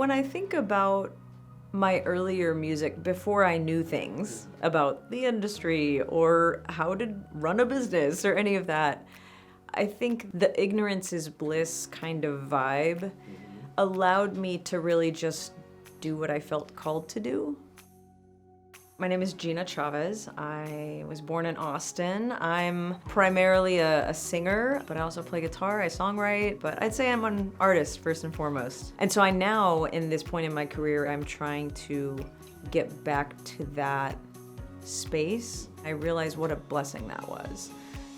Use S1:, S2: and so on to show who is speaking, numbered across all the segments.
S1: when I think about my earlier music before I knew things about the industry or how to run a business or any of that, I think the ignorance is bliss kind of vibe allowed me to really just do what I felt called to do. My name is Gina Chavez. I was born in Austin. I'm primarily a singer, but I also play guitar, I songwrite, but I'd say I'm an artist first and foremost. And so I now, in this point in my career, I'm trying to get back to that space. I realized what a blessing that was.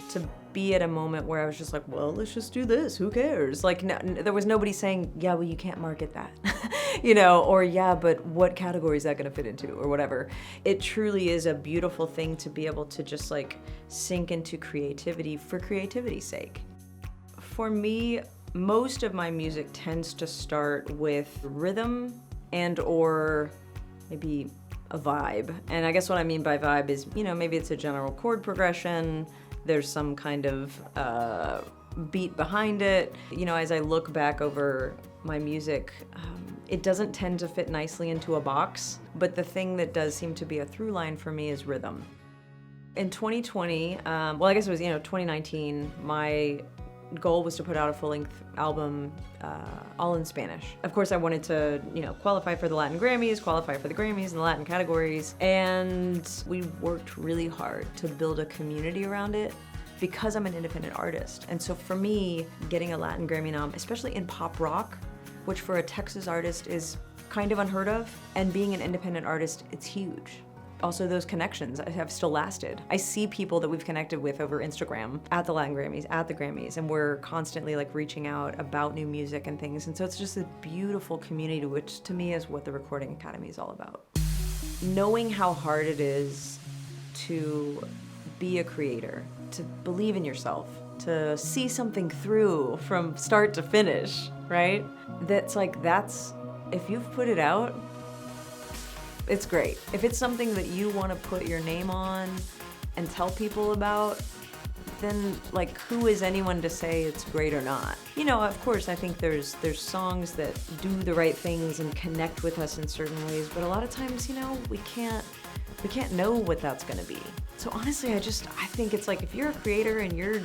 S1: To be at a moment where I was just like, well, let's just do this, who cares? Like, no, there was nobody saying, yeah, well, you can't market that, you know, or yeah, but what category is that gonna fit into, or whatever. It truly is a beautiful thing to be able to just like sink into creativity for creativity's sake. For me, most of my music tends to start with rhythm and or maybe a vibe. And I guess what I mean by vibe is, you know, maybe it's a general chord progression, there's some kind of beat behind it. You know, as I look back over my music, it doesn't tend to fit nicely into a box, but the thing that does seem to be a through line for me is rhythm. In 2020, well, I guess it was, 2019, my goal was to put out a full-length album all in Spanish. Of course, I wanted to, qualify for the Latin Grammys, qualify for the Grammys in the Latin categories, and we worked really hard to build a community around it because I'm an independent artist. And so for me, getting a Latin Grammy nom, especially in pop rock, which for a Texas artist is kind of unheard of, and being an independent artist, it's huge. Also, those connections have still lasted. I see people that we've connected with over Instagram at the Latin Grammys, at the Grammys, and we're constantly like reaching out about new music and things. And so it's just a beautiful community, which to me is what the Recording Academy is all about. Knowing how hard it is to be a creator, to believe in yourself, to see something through from start to finish, right? That's, if you've put it out, it's great. If it's something that you want to put your name on and tell people about, then who is anyone to say it's great or not? Of course, I think there's songs that do the right things and connect with us in certain ways, but a lot of times, we can't know what that's gonna be. So honestly, I think it's if you're a creator and you're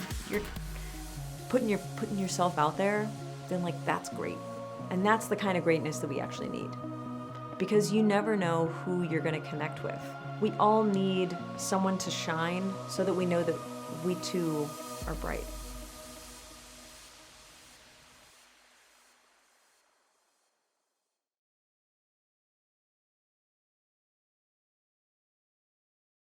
S1: putting yourself out there, then that's great. And that's the kind of greatness that we actually need. Because you never know who you're gonna connect with. We all need someone to shine so that we know that we too are bright.